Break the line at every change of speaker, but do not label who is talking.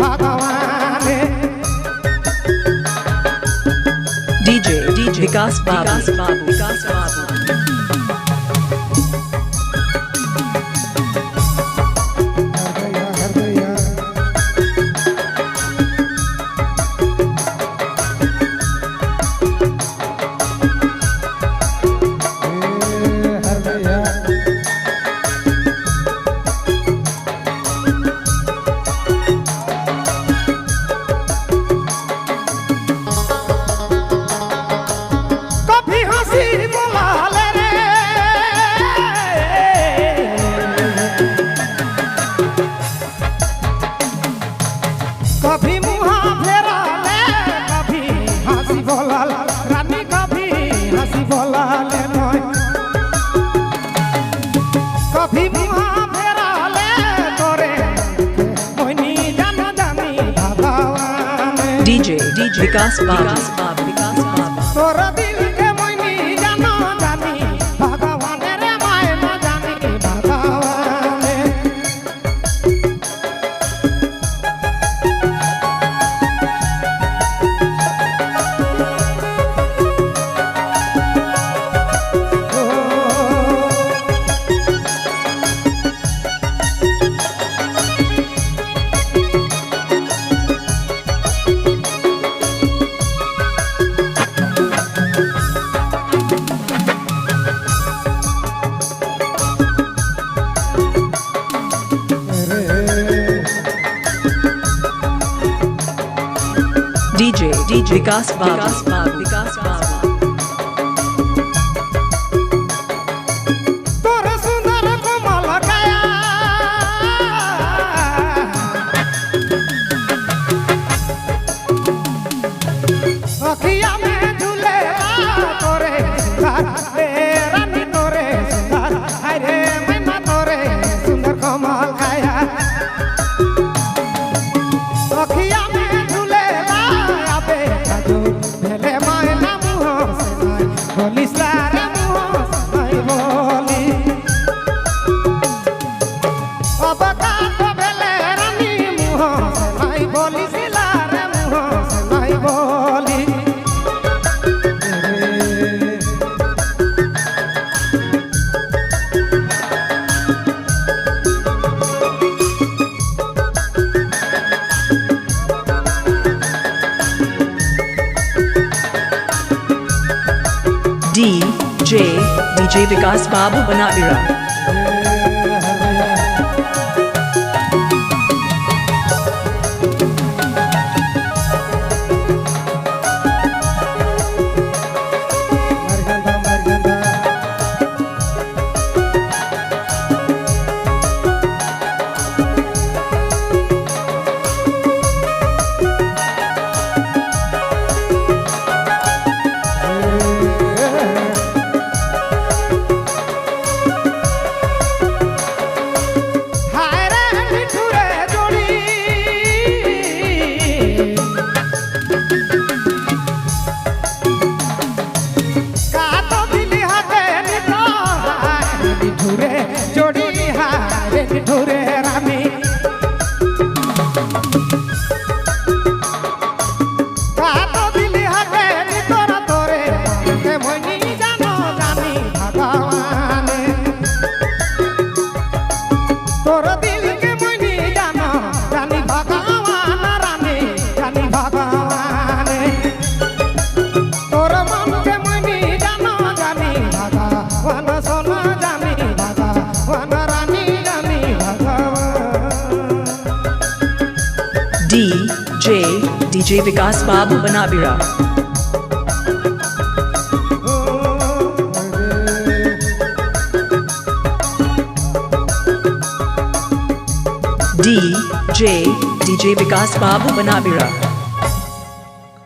भगवान
DJ Vikas Babu.
कभी मुहा फेरा ले कभी हंसी बोला रानी कभी हंसी बोला ले कभी मुहा फेरा ले तोरे मोनी जानो जानी भगवान
DJ Vikas Babu.
तोरा दिल के मोनी जानो जानी भगवान रे माय न जानी भगवान
DJ Vikas Babu.
तोरे सुंदर कोमल काया अखिया में झूले तोरे रानी तोरे सुंदर अरे मैना तोरे सुंदर कोमल काया अखिया में झूले आबे जो भेले मायना मुह से नाय बोली सारे मुह से नाय बोली अब का तो भेले रानी मुह से नाय बोली सिलारे मुह से नाय बोली
DJ Vikas Babu Banabira. DJ Vikas Babu Banabira. DJ Vikas Babu Banabira.